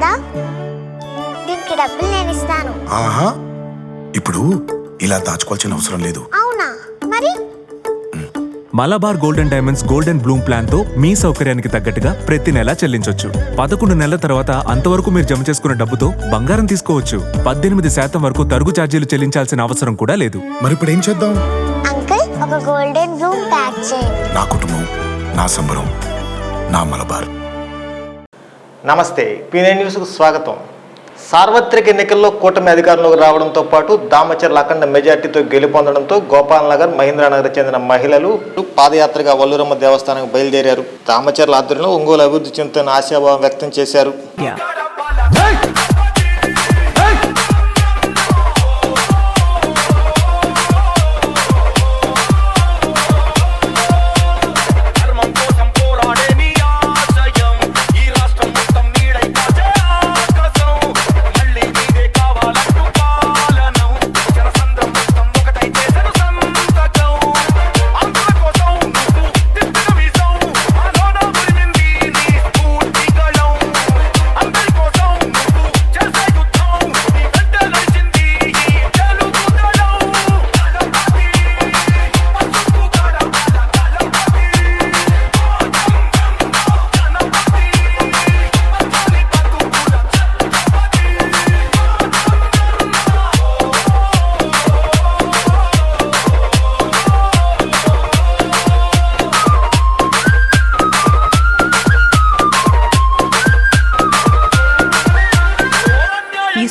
ఉందా? దీనికి డబ్బులు నేను ఇస్తాను. ఆహా, ఇప్పుడు ఇలా దాచుకోవాల్సిన అవసరం లేదు. అవునా? మరి Malabar golden diamonds golden Bloom plan తో మీ సౌకర్యానికి తగ్గట్టుగా ప్రతి నెల చెల్లించొచ్చు. 11 నెలల తర్వాత అంతవరకు మీరు జమ చేసుకున్న డబ్బుతో బంగారం తీసుకోవచ్చు. 18% వరకు తరుగు ఛార్జీలు చెల్లించాల్సిన అవసరం కూడా లేదు. మరి ఇప్పుడు ఏం చేద్దాం? అంకుల్, ఒక గోల్డెన్ బ్లూమ్ ప్యాక్ చేయండి. నా కుటుంబం, నా సంబరం, నా మలబార్. నమస్తే, పీనై న్యూస్కు స్వాగతం. సార్వత్రిక ఎన్నికల్లో కూటమి అధికారంలోకి రావడంతో పాటు దామచర్ల అఖండ మెజార్టీతో గెలుపొందడంతో గోపాల్ నగర్, మహేంద్రనగర్ చెందిన మహిళలు పాదయాత్రగా వల్లూరమ్మ దేవస్థానానికి బయలుదేరారు. దామచర్ల ఆధ్వర్యంలో ఒంగోలు అభివృద్ధి చెందుతున్న ఆశాభావం వ్యక్తం చేశారు.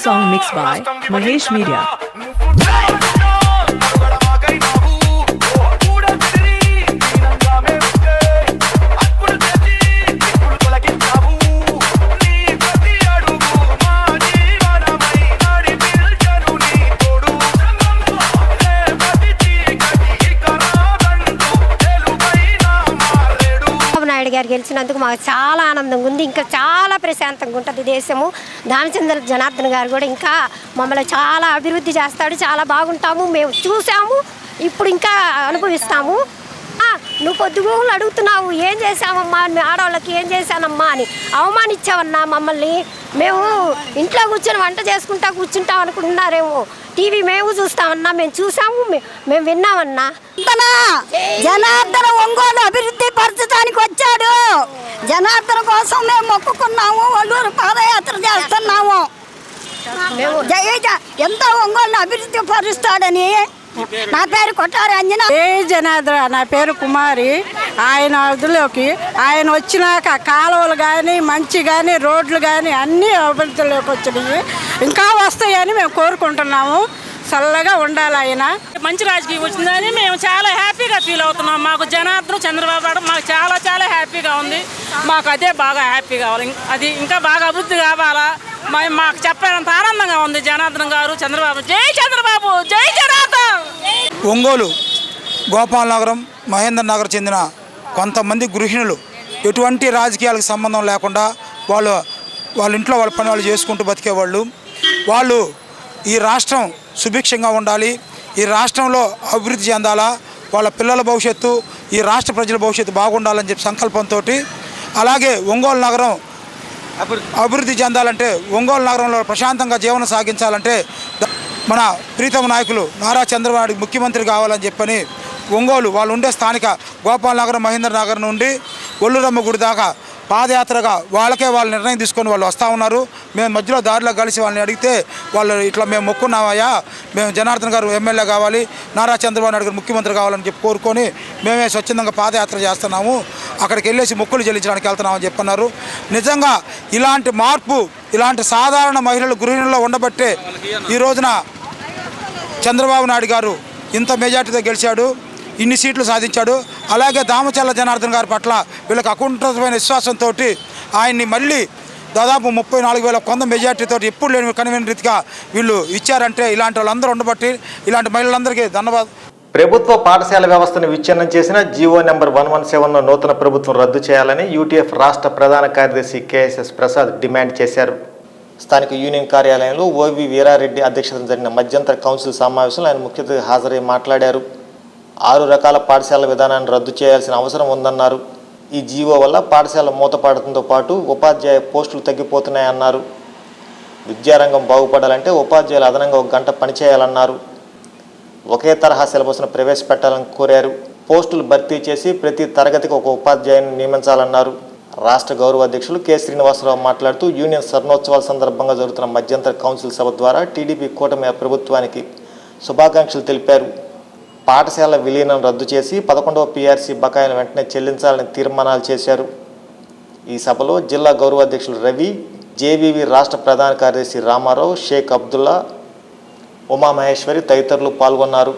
Song mixed by Mahesh Media. Naidu గారు గెలిచినందుకు మాకు చాలా ఆనందంగా ఉంది. ఇంకా చాలా ప్రశాంతంగా ఉంటుంది దేశము. దామచంద్ర జనార్దన్ గారు కూడా ఇంకా మమ్మల్ని చాలా అభివృద్ధి చేస్తాడు. చాలా బాగుంటాము. మేము చూసాము, ఇప్పుడు ఇంకా అనుభవిస్తాము. నువ్వు పొద్దుగూలు అడుగుతున్నావు, ఏం చేసామమ్మా, మీ ఆడవాళ్ళకి ఏం చేశానమ్మా అని అవమానించావన్నా మమ్మల్ని. మేము ఇంట్లో కూర్చొని వంట చేసుకుంటా కూర్చుంటాం అనుకుంటున్నారేమో. టీవీ మేము చూస్తామన్నా, మేము చూసాము, మేము విన్నామన్నా. జనార్దన ఒంగోలు అభివృద్ధి పరచడానికి వచ్చాడు. జనార్దన కోసం మేము మొక్కుకున్నాము, ఒల్లూరు పాదయాత్ర చేస్తున్నాము. ఎంతో ఒంగోలు అభివృద్ధి పరుస్తాడని. నా పేరు కొట్టారి అంజన. జనార్దన, నా పేరు కుమారి. ఆయన అభివృద్ధిలోకి ఆయన వచ్చినాక కాలువలు కానీ, మంచి కానీ, రోడ్లు కానీ అన్నీ అభివృద్ధిలోకి వచ్చినాయి. ఇంకా వస్తాయని మేము కోరుకుంటున్నాము. చల్లగా ఉండాలి ఆయన. మంచి రాజకీయం వచ్చిందని మేము చాలా హ్యాపీగా ఫీల్ అవుతున్నాం. మాకు జనార్దన్, చంద్రబాబు నాయుడు మాకు చాలా చాలా హ్యాపీగా ఉంది. మాకు అదే బాగా హ్యాపీ కావాలి. అది ఇంకా బాగా అభివృద్ధి కావాలా. మాకు చెప్పేంత ఆనందంగా ఉంది. జనార్దన్ గారు, చంద్రబాబు, జై చంద్రబాబు, జై జనార్దన్. ఒంగోలు, గోపాల్ నగరం, మహేంద్ర నగర్ చెందిన కొంతమంది గృహిణులు ఎటువంటి రాజకీయాలకు సంబంధం లేకుండా వాళ్ళ ఇంట్లో వాళ్ళ పని వాళ్ళు చేసుకుంటూ బతికేవాళ్ళు. వాళ్ళు ఈ రాష్ట్రం సుభిక్షంగా ఉండాలి, ఈ రాష్ట్రంలో అభివృద్ధి చెందాలా, వాళ్ళ పిల్లల భవిష్యత్తు, ఈ రాష్ట్ర ప్రజల భవిష్యత్తు బాగుండాలని చెప్పి సంకల్పంతో, అలాగే ఒంగోలు నగరం అభివృద్ధి చెందాలంటే, ఒంగోలు నగరంలో ప్రశాంతంగా జీవనం సాగించాలంటే మన ప్రీతమ నాయకులు నారా చంద్రబాబు నాయుడు ముఖ్యమంత్రి కావాలని చెప్పని ఒంగోలు వాళ్ళు ఉండే స్థానిక గోపాల్ నగరం, మహేంద్ర నగర్ నుండి ఒల్లూరమ్మ గుడి దాకా పాదయాత్రగా వాళ్ళు నిర్ణయం తీసుకొని వాళ్ళు వస్తూ ఉన్నారు. మేము మధ్యలో దారిలో కలిసి వాళ్ళని అడిగితే వాళ్ళు ఇట్లా మేము మొక్కున్నామయ్యా, మేము జనార్దన్ గారు ఎమ్మెల్యే కావాలి, నారా చంద్రబాబు నాయుడు గారు ముఖ్యమంత్రి కావాలని చెప్పి కోరుకొని మేమే స్వచ్ఛందంగా పాదయాత్ర చేస్తున్నాము, అక్కడికి వెళ్ళేసి మొక్కులు చెల్లించడానికి వెళ్తున్నామని చెప్పన్నారు. నిజంగా ఇలాంటి మార్పు, ఇలాంటి సాధారణ మహిళలు గృహిణుల్లో ఉండబట్టే ఈ రోజున చంద్రబాబు నాయుడు గారు ఇంత మెజార్టీతో గెలిచాడు, ఇన్ని సీట్లు సాధించాడు. అలాగే దామచర్ల జనార్దన్ గారి పట్ల వీళ్ళకి అకుంఠితమైన విశ్వాసంతో ఆయన్ని మళ్ళీ దాదాపు 34,000 కొంత మెజార్టీతో ఎప్పుడు లేని కనివిన రీతిగా వీళ్ళు ఇచ్చారంటే ఇలాంటి వాళ్ళందరూ ఉండబట్టి ఇలాంటి మహిళలందరికీ ధన్యవాదాలు. ప్రభుత్వ పాఠశాల వ్యవస్థను విచ్ఛిన్నం చేసిన జీవో నెంబర్ 117ను నూతన ప్రభుత్వం రద్దు చేయాలని యూటీఎఫ్ రాష్ట్ర ప్రధాన కార్యదర్శి కేఎస్ఎస్ ప్రసాద్ డిమాండ్ చేశారు. స్థానిక యూనియన్ కార్యాలయంలో ఓవి వీరారెడ్డి అధ్యక్షతన జరిగిన మధ్యంతర కౌన్సిల్ సమావేశంలో ఆయన ముఖ్య అతిథిగా హాజరై మాట్లాడారు. 6 రకాల పాఠశాల విధానాన్ని రద్దు చేయాల్సిన అవసరం ఉందన్నారు. ఈ జీవో వల్ల పాఠశాల మూతపడటంతో పాటు ఉపాధ్యాయ పోస్టులు తగ్గిపోతున్నాయన్నారు. విద్యారంగం బాగుపడాలంటే ఉపాధ్యాయులు అదనంగా 1 గంట పనిచేయాలన్నారు. ఒకే తరహా సిలబస్ను ప్రవేశపెట్టాలని కోరారు. పోస్టులు భర్తీ చేసి ప్రతి తరగతికి 1 ఉపాధ్యాయుని నియమించాలన్నారు. రాష్ట్ర గౌరవ అధ్యక్షులు కె శ్రీనివాసరావు మాట్లాడుతూ యూనియన్ స్వర్ణోత్సవాల సందర్భంగా జరుగుతున్న మధ్యంతర కౌన్సిల్ సభ ద్వారా టీడీపీ కూటమి ప్రభుత్వానికి శుభాకాంక్షలు తెలిపారు. పాఠశాల విలీనం రద్దు చేసి 11వ పీఆర్సీ బకాయిలను వెంటనే చెల్లించాలని తీర్మానాలు చేశారు. ఈ సభలో జిల్లా గౌరవ అధ్యక్షులు రవి, జేవీవి రాష్ట్ర ప్రధాన కార్యదర్శి రామారావు, షేక్ అబ్దుల్లా, ఉమామహేశ్వరి తదితరులు పాల్గొన్నారు.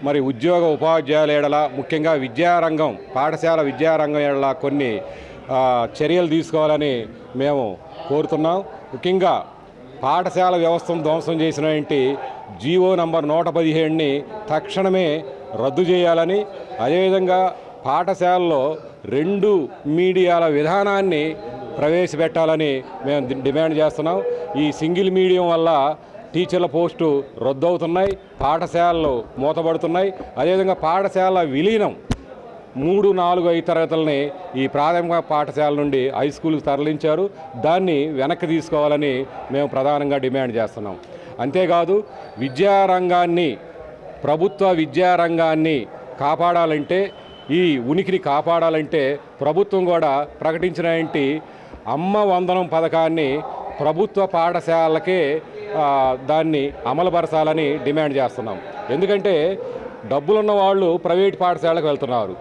మరి ఉద్యోగ ఉపాధ్యాయుల ఎడల ముఖ్యంగా విద్యారంగం పాఠశాల విద్యారంగం ఎడల కొన్ని చర్యలు తీసుకోవాలని మేము కోరుతున్నాం. ముఖ్యంగా పాఠశాల వ్యవస్థను ధ్వంసం చేసినటువంటి జీవో నంబర్ 117ని తక్షణమే రద్దు చేయాలని, అదేవిధంగా పాఠశాలలో 2 మీడియాల విధానాన్ని ప్రవేశపెట్టాలని మేము డిమాండ్ చేస్తున్నాం. ఈ సింగిల్ మీడియం వల్ల టీచర్ల పోస్టు రద్దు అవుతున్నాయి, పాఠశాలలు మూతపడుతున్నాయి. అదేవిధంగా పాఠశాల విలీనం 3, 4, 5 తరగతులని ఈ ప్రాథమిక పాఠశాల నుండి హై స్కూల్కి తరలించారు. దాన్ని వెనక్కి తీసుకోవాలని మేము ప్రధానంగా డిమాండ్ చేస్తున్నాం. అంతేకాదు విద్యారంగాన్ని, ప్రభుత్వ విద్యారంగాన్ని కాపాడాలంటే, ఈ ఉనికిని కాపాడాలంటే ప్రభుత్వం కూడా ప్రకటించినటువంటి అమ్మ వందనం పథకాన్ని ప్రభుత్వ పాఠశాలకే దాన్ని అమలుపరచాలని డిమాండ్ చేస్తున్నాం. ఎందుకంటే డబ్బులున్న వాళ్ళు ప్రైవేట్ పాఠశాలకు వెళ్తున్నారు.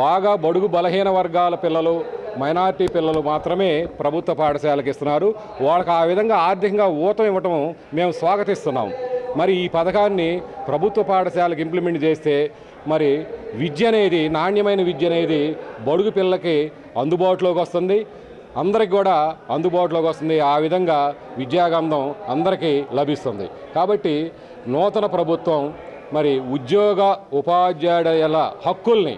బాగా బడుగు బలహీన వర్గాల పిల్లలు, మైనారిటీ పిల్లలు మాత్రమే ప్రభుత్వ పాఠశాలకు ఇస్తున్నారు. వాళ్ళకి ఆ విధంగా ఆర్థికంగా ఊతం ఇవ్వటం మేము స్వాగతిస్తున్నాం. మరి ఈ పథకాన్ని ప్రభుత్వ పాఠశాలకు ఇంప్లిమెంట్ చేస్తే మరి విద్య అనేది, నాణ్యమైన విద్య అనేది బడుగు పిల్లలకి అందుబాటులోకి వస్తుంది, అందరికి కూడా అందుబాటులోకి వస్తుంది. ఆ విధంగా విద్యాగంధం అందరికీ లభిస్తుంది. కాబట్టి నూతన ప్రభుత్వం మరి ఉద్యోగ ఉపాధ్యాయుల హక్కుల్ని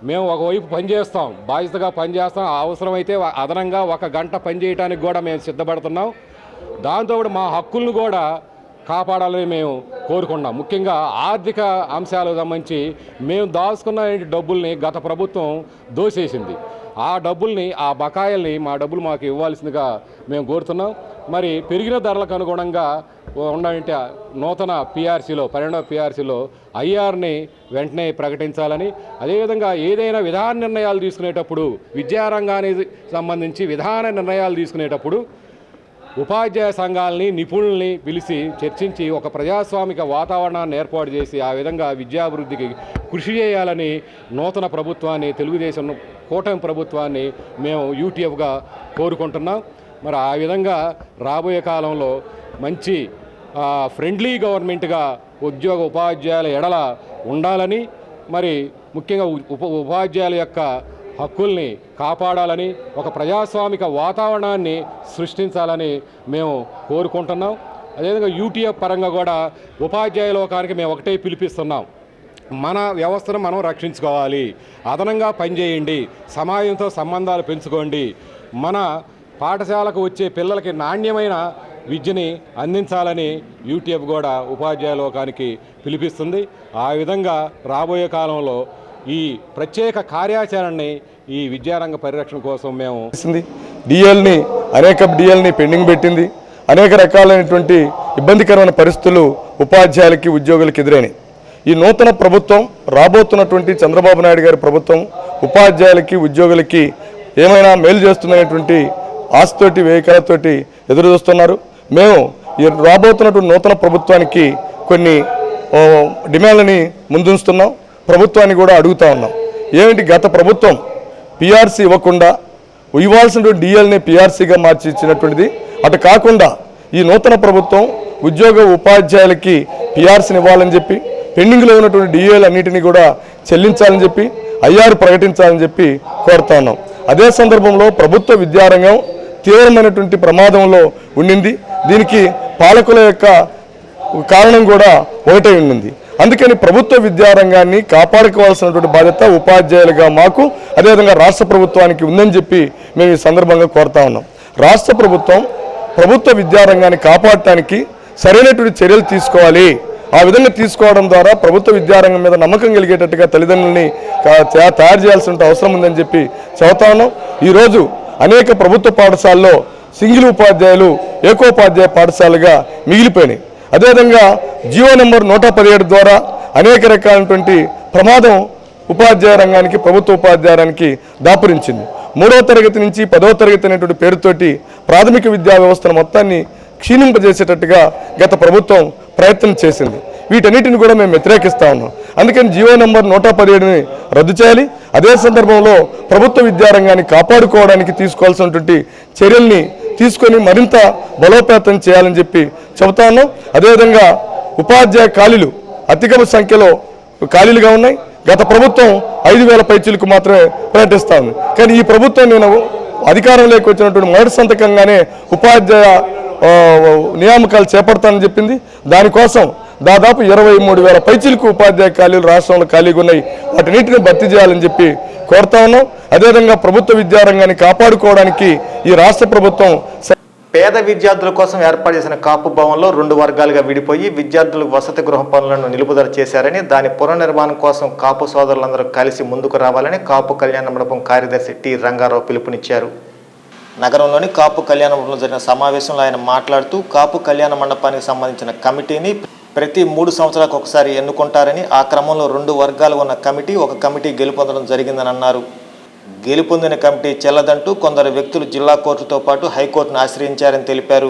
మేము ఒకవైపు పనిచేస్తాం, బాధ్యతగా పనిచేస్తాం, అవసరమైతే అదనంగా 1 గంట పనిచేయడానికి కూడా మేము సిద్ధపడుతున్నాం. దాంతోపాటు మా హక్కులను కూడా కాపాడాలని మేము కోరుకున్నాం. ముఖ్యంగా ఆర్థిక అంశాలకు సంబంధించి మేము దాచుకున్న డబ్బుల్ని గత ప్రభుత్వం దోసేసింది. ఆ డబ్బుల్ని, ఆ బకాయిల్ని, మా డబ్బులు మాకు ఇవ్వాల్సిందిగా మేము కోరుతున్నాం. మరి పెరిగిన ధరలకు అనుగుణంగా ఉన్నటువంటి నూతన పీఆర్సీలో, 12వ పీఆర్సీలో ఐఆర్ని వెంటనే ప్రకటించాలని, అదేవిధంగా ఏదైనా విధాన నిర్ణయాలు తీసుకునేటప్పుడు, విద్యారంగానికి సంబంధించి విధాన నిర్ణయాలు తీసుకునేటప్పుడు ఉపాధ్యాయ సంఘాలని, నిపుణుల్ని పిలిచి చర్చించి ఒక ప్రజాస్వామిక వాతావరణాన్ని ఏర్పాటు చేసి ఆ విధంగా విద్యాభివృద్ధికి కృషి చేయాలని నూతన ప్రభుత్వాన్ని, తెలుగుదేశం కూటమి ప్రభుత్వాన్ని మేము యూటీఎఫ్గా కోరుకుంటున్నాం. మరి ఆ విధంగా రాబోయే కాలంలో మంచి ఫ్రెండ్లీ గవర్నమెంట్గా ఉద్యోగ ఉపాధ్యాయుల ఎడల ఉండాలని, మరి ముఖ్యంగా ఉపాధ్యాయుల యొక్క హక్కుల్ని కాపాడాలని, ఒక ప్రజాస్వామిక వాతావరణాన్ని సృష్టించాలని మేము కోరుకుంటున్నాం. అదేవిధంగా యూటీఎఫ్ పరంగా కూడా ఉపాధ్యాయ లోకానికి మేము ఒకటే పిలిపిస్తున్నాం. మన వ్యవస్థను మనం రక్షించుకోవాలి, అదనంగా పనిచేయండి, సమాజంతో సంబంధాలు పెంచుకోండి, మన పాఠశాలకు వచ్చే పిల్లలకి నాణ్యమైన విద్యని అందించాలని యూటీఎఫ్ కూడా ఉపాధ్యాయ లోకానికి పిలిపిస్తుంది. ఆ విధంగా రాబోయే కాలంలో ఈ ప్రత్యేక కార్యాచరణని ఈ విద్యారంగ పరిరక్షణ కోసం మేము అనేక డిఎల్ని పెండింగ్ పెట్టింది. అనేక రకాలైనటువంటి ఇబ్బందికరమైన పరిస్థితులు ఉపాధ్యాయులకి, ఉద్యోగులకి ఎదురైనాయి. ఈ నూతన ప్రభుత్వం, రాబోతున్నటువంటి చంద్రబాబు నాయుడు గారి ప్రభుత్వం ఉపాధ్యాయులకి, ఉద్యోగులకి ఏమైనా మేలు చేస్తుందనేటువంటి ఆశతోటి, వేయకలతోటి ఎదురు చూస్తున్నారు. మేము ఈ రాబోతున్నటువంటి నూతన ప్రభుత్వానికి కొన్ని డిమాండ్లని ముందుంచుతున్నాం. ప్రభుత్వాన్ని కూడా అడుగుతూ ఉన్నాం. ఏమిటి, గత ప్రభుత్వం పీఆర్సీ ఇవ్వకుండా ఇవ్వాల్సినటువంటి డిఎల్ని పీఆర్సీగా మార్చి ఇచ్చినటువంటిది. అటు కాకుండా ఈ నూతన ప్రభుత్వం ఉద్యోగ ఉపాధ్యాయులకి పీఆర్సీని ఇవ్వాలని చెప్పి, పెండింగ్లో ఉన్నటువంటి డిఎల్ అన్నింటినీ కూడా చెల్లించాలని చెప్పి, ఐఆర్ ప్రకటించాలని చెప్పి కోరుతా ఉన్నాం. అదే సందర్భంలో ప్రభుత్వ విద్యారంగం తీవ్రమైనటువంటి ప్రమాదంలో ఉండింది. దీనికి పాలకుల యొక్క కారణం కూడా ఒకటే ఉండింది. అందుకని ప్రభుత్వ విద్యారంగాన్ని కాపాడుకోవాల్సినటువంటి బాధ్యత ఉపాధ్యాయులుగా మాకు, అదేవిధంగా రాష్ట్ర ప్రభుత్వానికి ఉందని చెప్పి మేము ఈ సందర్భంగా కోరుతా ఉన్నాం. రాష్ట్ర ప్రభుత్వం ప్రభుత్వ విద్యారంగాన్ని కాపాడటానికి సరైనటువంటి చర్యలు తీసుకోవాలి. ఆ విధంగా తీసుకోవడం ద్వారా ప్రభుత్వ విద్యారంగం మీద నమ్మకం కలిగేటట్టుగా తల్లిదండ్రులని తయారు చేయాల్సిన అవసరం ఉందని చెప్పి చెబుతా ఉన్నాం. ఈరోజు అనేక ప్రభుత్వ పాఠశాలలో సింగిల్ ఉపాధ్యాయులు ఏకోపాధ్యాయ పాఠశాలగా మిగిలిపోయినాయి. అదేవిధంగా జీవో నెంబర్ 117 ద్వారా అనేక రకాలైనటువంటి ప్రమాదం ఉపాధ్యాయ రంగానికి, ప్రభుత్వ ఉపాధ్యాయానికి దాపురించింది. 3వ తరగతి నుంచి 10వ తరగతి అనేటువంటి పేరుతోటి ప్రాథమిక విద్యా వ్యవస్థను మొత్తాన్ని క్షీణింపజేసేటట్టుగా గత ప్రభుత్వం ప్రయత్నం చేసింది. వీటన్నిటిని కూడా మేము వ్యతిరేకిస్తా ఉన్నాం. అందుకని జీవో నెంబర్ 117ని రద్దు చేయాలి. అదే సందర్భంలో ప్రభుత్వ విద్యారంగాన్ని కాపాడుకోవడానికి తీసుకోవాల్సినటువంటి చర్యల్ని తీసుకొని మరింత బలోపేతం చేయాలని చెప్పి చెబుతా ఉన్నాం. అదేవిధంగా ఉపాధ్యాయ ఖాళీలు అధిక సంఖ్యలో ఖాళీలుగా ఉన్నాయి. గత ప్రభుత్వం 5,000 పైచీలకు మాత్రమే ప్రకటిస్తా ఉంది. కానీ ఈ ప్రభుత్వం నేను అధికారంలోకి వచ్చినటువంటి మొదటి సంతకంగానే ఉపాధ్యాయ నియామకాలు చేపడతానని చెప్పింది. దానికోసం దాదాపు 23,000 పైచీలకు ఉపాధ్యాయ ఖాళీలు రాష్ట్రంలో ఖాళీగా ఉన్నాయి. వాటిన్నింటిని భర్తీ చేయాలని చెప్పి కోరుతా ఉన్నాం. అదేవిధంగా ప్రభుత్వ విద్యారంగాన్ని కాపాడుకోవడానికి ఈ రాష్ట్ర ప్రభుత్వం పేద విద్యార్థుల కోసం ఏర్పాటు చేసిన కాపు భవన్లో 2 వర్గాలుగా విడిపోయి విద్యార్థులకు వసతి గృహ పనులను నిలుపుదల చేశారని, దాని పునర్నిర్మాణం కోసం కాపు సోదరులందరూ కలిసి ముందుకు రావాలని కాపు కళ్యాణ మండపం కార్యదర్శి టి రంగారావు పిలుపునిచ్చారు. నగరంలోని కాపు కళ్యాణ మండపంలో జరిగిన సమావేశంలో ఆయన మాట్లాడుతూ కాపు కళ్యాణ మండపానికి సంబంధించిన కమిటీని ప్రతి 3 సంవత్సరాలకు ఒకసారి ఎన్నుకుంటారని, ఆ క్రమంలో 2 వర్గాలు ఉన్న కమిటీ ఒక కమిటీ గెలుపొందడం జరిగిందని అన్నారు. గెలుపొందిన కమిటీ చెల్లదంటూ కొందరు వ్యక్తులు జిల్లా కోర్టుతో పాటు హైకోర్టును ఆశ్రయించారని తెలిపారు.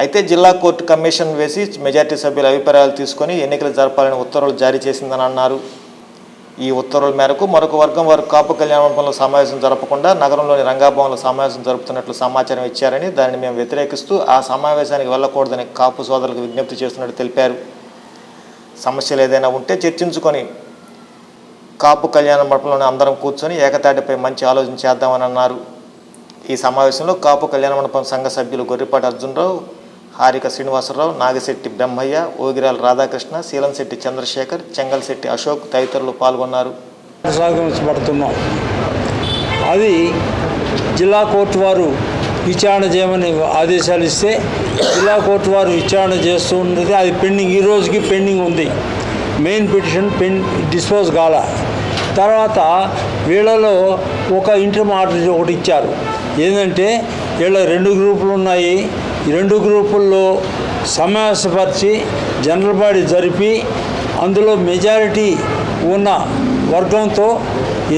అయితే జిల్లా కోర్టు కమిషన్ వేసి మెజార్టీ సభ్యుల అభిప్రాయాలు తీసుకొని ఎన్నికలు జరపాలని ఉత్తర్వులు జారీ చేసిందని అన్నారు. ఈ ఉత్తర్వుల మేరకు మరొక వర్గం వారు కాపు కళ్యాణ మండపంలో సమావేశం జరపకుండా నగరంలోని రంగాభవన్లో సమావేశం జరుపుతున్నట్లు సమాచారం ఇచ్చారని, దానిని మేము వ్యతిరేకిస్తూ ఆ సమావేశానికి వెళ్లకూడదని కాపు సోదరులకు విజ్ఞప్తి చేస్తున్నట్టు తెలిపారు. సమస్యలు ఏదైనా ఉంటే చర్చించుకొని కాపు కళ్యాణ మండపంలోనే అందరం కూర్చొని ఏకతాటిపై మంచి ఆలోచన చేద్దామని అన్నారు. ఈ సమావేశంలో కాపు కళ్యాణ మండపం సంఘ సభ్యులు గొర్రిపాటి అర్జునరావు, హారిక శ్రీనివాసరావు, నాగిశెట్టి బ్రహ్మయ్య, ఓగిరాల రాధాకృష్ణ, శీలంశెట్టి చంద్రశేఖర్, చెంగల్శెట్టి అశోక్ తదితరులు పాల్గొన్నారు. అది జిల్లా కోర్టు వారు విచారణ చేయమని ఆదేశాలు ఇస్తే జిల్లా కోర్టు వారు విచారణ చేస్తూ ఉన్నది. అది పెండింగ్, ఈ రోజుకి పెండింగ్ ఉంది. మెయిన్ పిటిషన్ డిస్పోజ్ కాల తర్వాత వీళ్ళలో ఒక ఇంటర్ ఆర్డర్ ఒకటి ఇచ్చారు. ఏంటంటే వీళ్ళ 2 గ్రూపులు ఉన్నాయి. ఈ 2 గ్రూపుల్లో సమావేశపరిచి జనరల్ బాడీ జరిపి అందులో మెజారిటీ ఉన్న వర్గంతో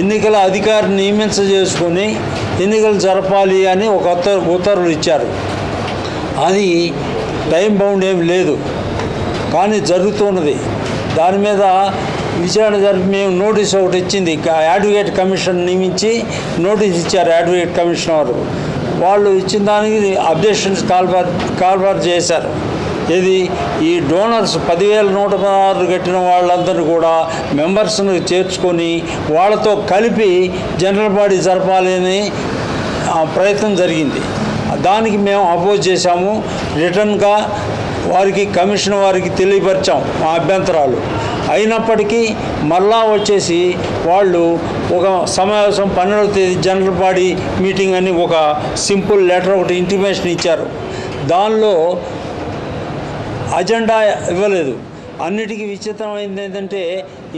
ఎన్నికల అధికారిని నియమించజేసుకొని ఎన్నికలు జరపాలి అని ఒక ఉత్తర్వులు ఇచ్చారు. అది టైం బౌండ్ ఏమి లేదు, కానీ జరుగుతున్నది. దాని మీద విచారణ జరిపి మేము నోటీస్ ఒకటి ఇచ్చింది. అడ్వకేట్ కమిషన్ నియమించి నోటీస్ ఇచ్చారు అడ్వకేట్ కమిషనర్. వాళ్ళు ఇచ్చిన దానికి అబ్జెక్షన్స్ కాల్బార్ చేశారు. ఇది ఈ డోనర్స్ 10,116 కట్టిన వాళ్ళందరూ కూడా మెంబర్స్ను చేర్చుకొని వాళ్ళతో కలిపి జనరల్ బాడీ జరపాలని ప్రయత్నం జరిగింది. దానికి మేము అపోజ్ చేశాము. రిటర్న్గా వారికి కమిషన్ వారికి తెలియపరిచాం మా అభ్యంతరాలు. అయినప్పటికీ మళ్ళా వచ్చేసి వాళ్ళు ఒక సమావేశం 12వ తేదీ జనరల్ బాడీ మీటింగ్ అని ఒక సింపుల్ లెటర్ ఒకటి ఇంటిమేషన్ ఇచ్చారు. దానిలో అజెండా ఇవ్వలేదు. అన్నిటికీ విచిత్రమైంది ఏంటంటే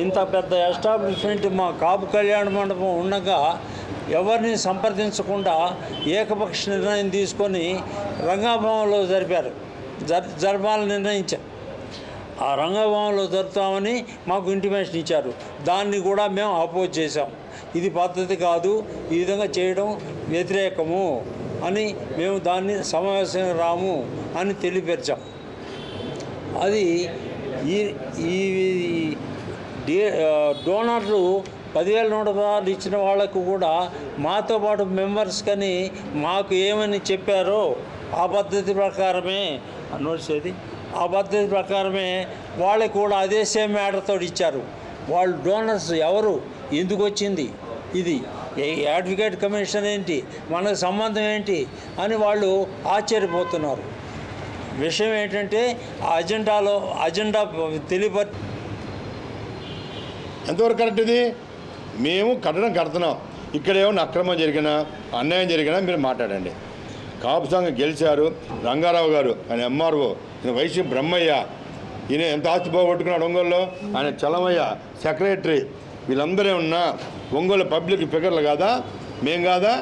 ఇంత పెద్ద ఎస్టాబ్లిష్మెంట్ మా కాపు కళ్యాణ మండపం ఉండగా ఎవరిని సంప్రదించకుండా ఏకపక్ష నిర్ణయం తీసుకొని రంగాభవన్లో జరపాలని నిర్ణయించారు. ఆ రంగభవన్లో జరుపుతామని మాకు ఇంటిమేషన్ ఇచ్చారు. దాన్ని కూడా మేము అపోజ్ చేశాం. ఇది పద్ధతి కాదు, ఈ విధంగా చేయడం వ్యతిరేకము అని మేము దాన్ని సమావేశం రాము అని తెలియపరిచాం. అది ఈ డోనర్లు 10,116 ఇచ్చిన వాళ్ళకు కూడా మాతో పాటు మెంబర్స్ కానీ మాకు ఏమని చెప్పారో ఆ పద్ధతి ప్రకారమే నోట్సేది ఆ పద్ధతి ప్రకారమే వాళ్ళకి కూడా అదే సేమ్ మ్యాటర్తో ఇచ్చారు. వాళ్ళు డోనర్స్ ఎవరు, ఎందుకు వచ్చింది, ఇది అడ్వకేట్ కమిషన్ ఏంటి, మనకు సంబంధం ఏంటి అని వాళ్ళు ఆశ్చర్యపోతున్నారు. విషయం ఏంటంటే ఆ అజెండా తెలియపరి ఎంతవరకు కరెక్ట్ ఇది? మేము కడుతున్నాం. ఇక్కడ ఏమన్నా అక్రమం జరిగినా అన్యాయం జరిగినా మీరు మాట్లాడండి. కాపు సంఘం గెలిచారు. రంగారావు గారు ఆయన ఎంఆర్ఓ, వైసీ బ్రహ్మయ్య ఈయన ఎంత ఆస్తి పోగొట్టుకున్నాడు ఒంగోలులో, ఆయన చలమయ్య సెక్రటరీ, వీళ్ళందరే ఉన్నా ఒంగోలు పబ్లిక్ ఫిగర్లు కాదా, మేం కాదా?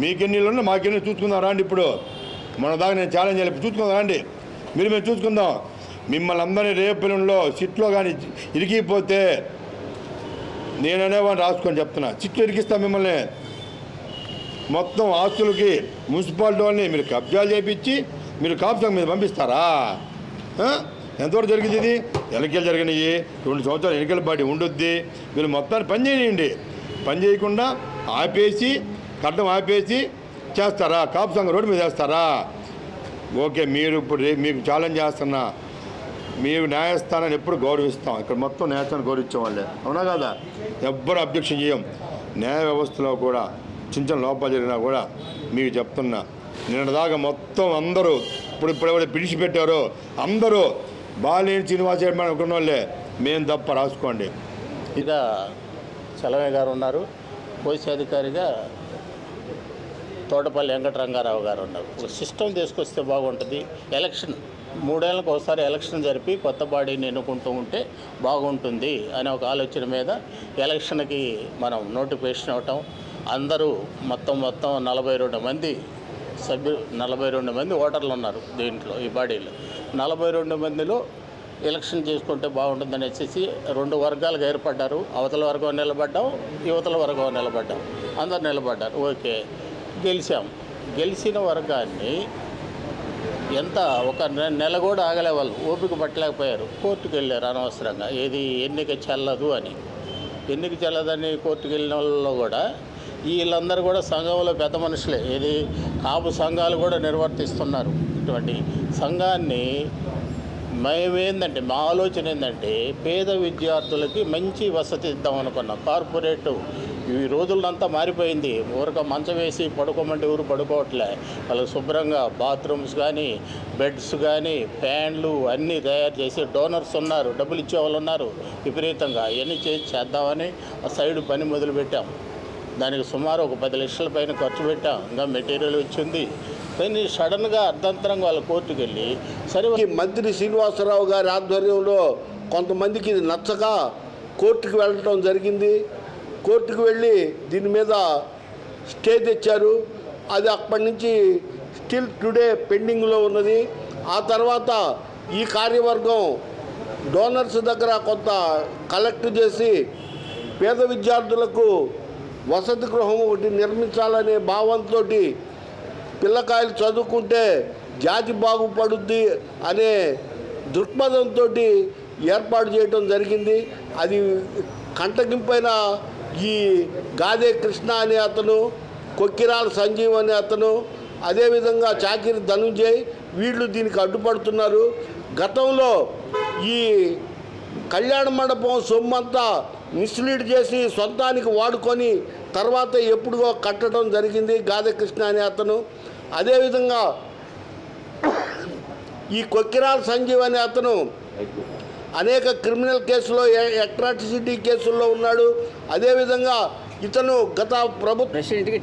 మీకెన్నీళ్ళు ఉన్నా మాకెన్ని చూసుకుందాం రాండి. ఇప్పుడు మన దాకా నేను ఛాలెంజ్ చేయాలి, చూసుకుందాం రాండి, మేము చూసుకుందాం. మిమ్మల్ని అందరినీ రేపులో సిట్లో కానీ ఇరికిపోతే నేననేవాడిని రాసుకొని చెప్తున్నా, సిట్లు ఇరికిస్తా మిమ్మల్ని. మొత్తం ఆస్తులకి మున్సిపాలిటీ వాళ్ళని మీరు కబ్జాలు చేయించి మీరు కాపుసం మీద పంపిస్తారా? ఎంతవరకు జరిగింది ఇది? ఎన్నికలు జరిగినాయి, 2 సంవత్సరాలు ఎన్నికల పార్టీ ఉండుద్ది. మీరు మొత్తాన్ని పని చేయండి, పని చేయకుండా ఆపేసి కట్టడం ఆపేసి చేస్తారా? కాపు సంఘం రోడ్డు మీద వేస్తారా? ఓకే, మీరు ఇప్పుడు మీకు ఛాలెంజ్ చేస్తున్నా, మీరు న్యాయస్థానాన్ని ఎప్పుడు గౌరవిస్తాం. ఇక్కడ మొత్తం న్యాయస్థానాన్ని గౌరవించేవాళ్ళే, అవునా కదా? ఎవ్వరు అబ్జెక్షన్ చేయం. న్యాయ వ్యవస్థలో కూడా చిన్న చిన్న లోపాలు జరిగినా కూడా మీకు చెప్తున్నా, నిన్నదాకా మొత్తం అందరూ ఇప్పుడు ఎవరు పిలిచిపెట్టారో అందరూ బాలేని శ్రీనివాస అనుకున్న వాళ్ళే, మేము తప్ప రాసుకోండి. ఇక చలమయ్య గారు ఉన్నారు, పోలీస్ అధికారిగా తోటపల్లి వెంకటరంగారావు గారు ఉన్నారు. ఒక సిస్టమ్ తీసుకొస్తే బాగుంటుంది. ఎలక్షన్ 3 ఏళ్ళకు ఒకసారి ఎలక్షన్ జరిపి కొత్త బాడీని ఎన్నుకుంటూ ఉంటే బాగుంటుంది అనే ఒక ఆలోచన మీద ఎలక్షన్కి మనం నోటిఫికేషన్ ఇవ్వటం. అందరూ మొత్తం 42 మంది సభ్యులు, 42 మంది ఓటర్లు ఉన్నారు దీంట్లో, ఈ బాడీలో. 42 మందిలో ఎలక్షన్ చేసుకుంటే బాగుంటుందని వచ్చేసి 2 వర్గాలుగా ఏర్పడ్డారు. అవతల వర్గం నిలబడ్డాం, యువతల వర్గం నిలబడ్డాం, అందరు నిలబడ్డారు. ఓకే, గెలిచాం. గెలిచిన వర్గాన్ని ఎంత ఒక నెల కూడా ఆగలే, వాళ్ళు ఓపిక పట్టలేకపోయారు, కోర్టుకు వెళ్ళారు అనవసరంగా. ఏది ఎన్నిక చెల్లదు అని, ఎన్నిక చెల్లదని కోర్టుకు వెళ్ళిన వాళ్ళలో కూడా వీళ్ళందరూ కూడా సంఘంలో పెద్ద మనుషులే. ఏది కాపు సంఘాలు కూడా నిర్వర్తిస్తున్నారు. ఇటువంటి సంఘాన్ని మేమేందంటే, మా ఆలోచన ఏంటంటే పేద విద్యార్థులకి మంచి వసతి ఇద్దాం అనుకున్నాం. కార్పొరేటు ఈ రోజులంతా మారిపోయింది. ఊరక మంచం వేసి పడుకోమంటే ఊరు పడుకోవట్లే. వాళ్ళకి శుభ్రంగా బాత్రూమ్స్ కానీ, బెడ్స్ కానీ, ఫ్యాన్లు అన్నీ తయారు చేసి డోనర్స్ ఉన్నారు, డబ్బులు ఇచ్చేవాళ్ళు ఉన్నారు విపరీతంగా. అవన్నీ చేద్దామని ఆ సైడ్ పని మొదలుపెట్టాం. దానికి సుమారు ఒక 10 లక్షల పైన ఖర్చు పెట్టాం. ఇంకా మెటీరియల్ వచ్చింది. కానీ సడన్గా అర్ధంతరంగా వాళ్ళ కోర్టుకు వెళ్ళి సరే, మంత్రి శ్రీనివాసరావు గారి ఆధ్వర్యంలో కొంతమందికి ఇది నచ్చక కోర్టుకు వెళ్ళటం జరిగింది. కోర్టుకు వెళ్ళి దీని మీద స్టే తెచ్చారు. అది అప్పటి నుంచి స్టిల్ టుడే పెండింగ్లో ఉన్నది. ఆ తర్వాత ఈ కార్యవర్గం డోనర్స్ దగ్గర కొంత కలెక్ట్ చేసి పేద విద్యార్థులకు వసతి గృహం ఒకటి నిర్మించాలనే భావంతో పిల్లకాయలు చదువుకుంటే జాతి బాగుపడుద్ది అనే దృక్పథంతో ఏర్పాటు చేయడం జరిగింది. అది కంటగింపైన ఈ గాదే కృష్ణ అనే అతను, కొక్కిరాల సంజీవ్ అనే అతను, అదేవిధంగా చాకిరి ధనుంజయ్, వీళ్ళు దీనికి అడ్డుపడుతున్నారు. గతంలో ఈ కళ్యాణ మండపం సొమ్మంతా మిస్లీడ్ చేసి సొంతానికి వాడుకొని తర్వాత ఎప్పుడుగో కట్టడం జరిగింది గాదే కృష్ణ అనే అతను. అదేవిధంగా ఈ కొక్కిరాల సంజీవ్ అనే అతను అనేక క్రిమినల్ కేసులో, అట్రాసిటీ కేసుల్లో ఉన్నాడు. అదేవిధంగా ఇతను గత ప్రెసిడెంట్కి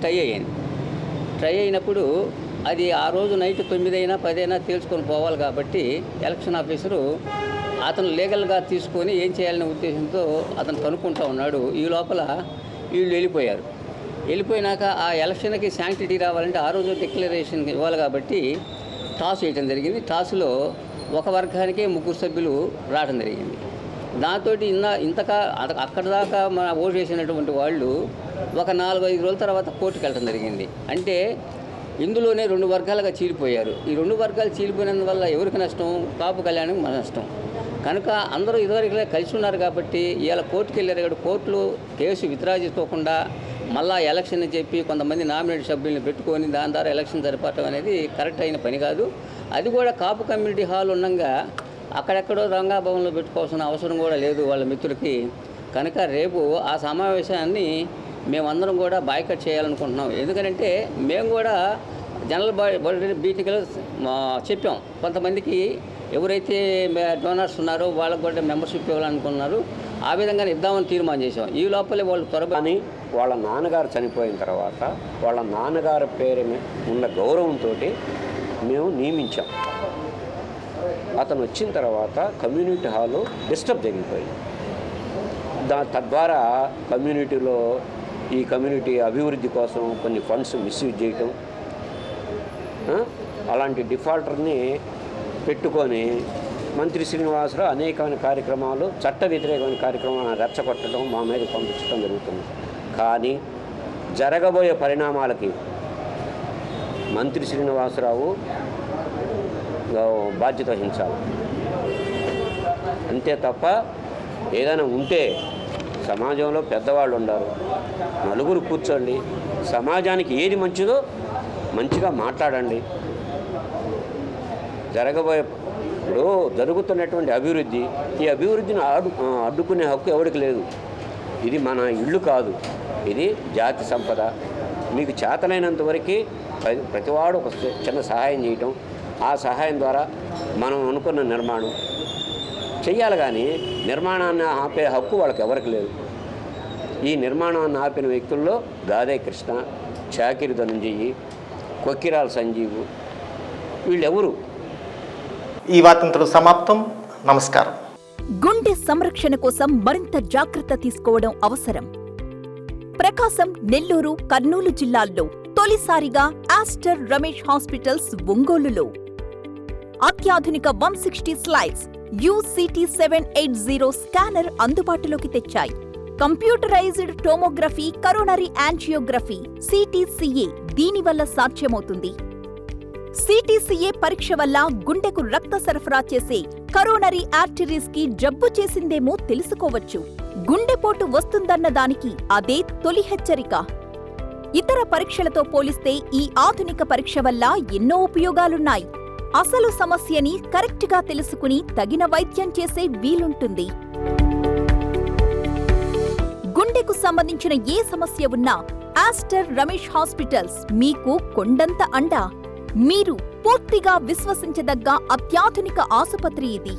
ట్రై అయినప్పుడు అది ఆ రోజు నైట్ 9 అయినా 10 అయినా తేల్చుకొని పోవాలి కాబట్టి ఎలక్షన్ ఆఫీసరు అతను లీగల్గా తీసుకొని ఏం చేయాలనే ఉద్దేశంతో అతను కనుక్కుంటూ ఉన్నాడు. ఈ లోపల వీళ్ళు వెళ్ళిపోయినాక ఆ ఎలక్షన్కి శాంక్టిటీ రావాలంటే ఆ రోజు డిక్లరేషన్ ఇవ్వాలి కాబట్టి టాస్ వేయటం జరిగింది. టాస్లో ఒక వర్గానికే 3 సభ్యులు రావడం జరిగింది. దాంతో అక్కడ దాకా మన ఓటు వేసినటువంటి వాళ్ళు ఒక 4-5 రోజుల తర్వాత కోర్టుకు వెళ్ళడం జరిగింది. అంటే ఇందులోనే 2 వర్గాలుగా చీలిపోయారు. ఈ 2 వర్గాలు చీలిపోయినందువల్ల ఎవరికి నష్టం? కాపు కళ్యాణం మన నష్టం. కనుక అందరూ ఇదివరకు కలిసి ఉన్నారు కాబట్టి ఇవాళ కోర్టుకు వెళ్ళారు కాబట్టి కోర్టులో కేసు విత్డ్రా చేసుకోకుండా మళ్ళా ఎలక్షన్ అని చెప్పి కొంతమంది నామినేట్ సభ్యులను పెట్టుకొని దాని ద్వారా ఎలక్షన్ జరపడం అనేది కరెక్ట్ అయిన పని కాదు. అది కూడా కాపు కమ్యూనిటీ హాల్ ఉండగా అక్కడెక్కడో రంగాభవన్లో పెట్టుకోవాల్సిన అవసరం కూడా లేదు వాళ్ళ మిత్రులకి. కనుక రేపు ఆ సమావేశాన్ని మేమందరం కూడా బాయ్కట్ చేయాలనుకుంటున్నాం. ఎందుకంటే మేము కూడా జనరల్ బాడీ మీటింగ్లో చెప్పాం, కొంతమందికి ఎవరైతే డోనర్స్ ఉన్నారో వాళ్ళకు కూడా మెంబర్షిప్ ఇవ్వాలనుకున్నారు, ఆ విధంగానే ఇద్దామని తీర్మానం చేసాం. ఈ లోపలే వాళ్ళు త్వరగా వాళ్ళ నాన్నగారు చనిపోయిన తర్వాత వాళ్ళ నాన్నగారి పేరు ఉన్న గౌరవంతో మేము నియమించాం. అతను వచ్చిన తర్వాత కమ్యూనిటీ హాలు డిస్టర్బ్ జరిగిపోయింది. తద్వారా కమ్యూనిటీలో ఈ కమ్యూనిటీ అభివృద్ధి కోసం కొన్ని ఫండ్స్ మిస్యూజ్ చేయటం, అలాంటి డిఫాల్టర్ని పెట్టుకొని మంత్రి శ్రీనివాసరావు అనేకమైన కార్యక్రమాలు, చట్ట వ్యతిరేకమైన కార్యక్రమాలను రెచ్చగొట్టడం, మా మీద పంపించడం జరుగుతుంది. కానీ జరగబోయే పరిణామాలకి మంత్రి శ్రీనివాసరావు బాధ్యత వహించాలి. అంతే తప్ప ఏదైనా ఉంటే సమాజంలో పెద్దవాళ్ళు ఉన్నారు, నలుగురు కూర్చోండి, సమాజానికి ఏది మంచిదో మంచిగా మాట్లాడండి. ఇప్పుడు జరుగుతున్నటువంటి అభివృద్ధి, ఈ అభివృద్ధిని అడ్డుకునే హక్కు ఎవరికి లేదు. ఇది మన ఇల్లు కాదు, ఇది జాతి సంపద. మీకు చేతనైనంత వరకు ప్రతివాడు ఒక చిన్న సహాయం చేయటం, ఆ సహాయం ద్వారా మనం అనుకున్న నిర్మాణం చెయ్యాలి. కానీ నిర్మాణాన్ని ఆపే హక్కు వాళ్ళకి ఎవరికి లేదు. ఈ నిర్మాణాన్ని ఆపిన వ్యక్తుల్లో గాదే కృష్ణ, చాకిరి ధనంజయి, కొక్కిరాల సంజీవు, వీళ్ళెవరు? ఈ వార్తంతో సమాప్తం. నమస్కారం. గుండె సంరక్షణ కోసం మరింత జాగ్రత్త తీసుకోవడం అవసరం. ప్రకాశం, నెల్లూరు, కర్నూలు జిల్లాల్లో తొలిసారిగా ఆస్టర్ రమేష్ హాస్పిటల్స్ ఒంగోలులో అత్యాధునిక 160 స్లైడ్స్ UCT 780 స్కానర్ అందుబాటులోకి తెచ్చాయి. Computerised tomography, coronary angiography, CTCA దీనివల్ల సాధ్యమవుతుంది. CTCA పరీక్ష వల్ల గుండెకు రక్త సరఫరా చేసే కరోనరీ ఆర్టరీస్ కి జబ్బు చేసిందేమో తెలుసుకోవచ్చు. గుండెపోటు వస్తుందన్న దానికి అదే తొలి హెచ్చరిక. ఇతర పరీక్షలతో పోలిస్తే ఈ ఆధునిక పరీక్ష వల్ల ఎన్నో ఉపయోగాలున్నాయి. అసలు సమస్యని కరెక్ట్గా తెలుసుకుని తగిన వైద్యం చేసే వీలుంటుంది. గుండెకు సంబంధించిన ఏ సమస్య ఉన్నా ఆస్టర్ రమేష్ హాస్పిటల్స్ మీకు కొండంత అండ. మీరు పూర్తిగా విశ్వసించదగ్గ అత్యాధునిక ఆసుపత్రి ఇది.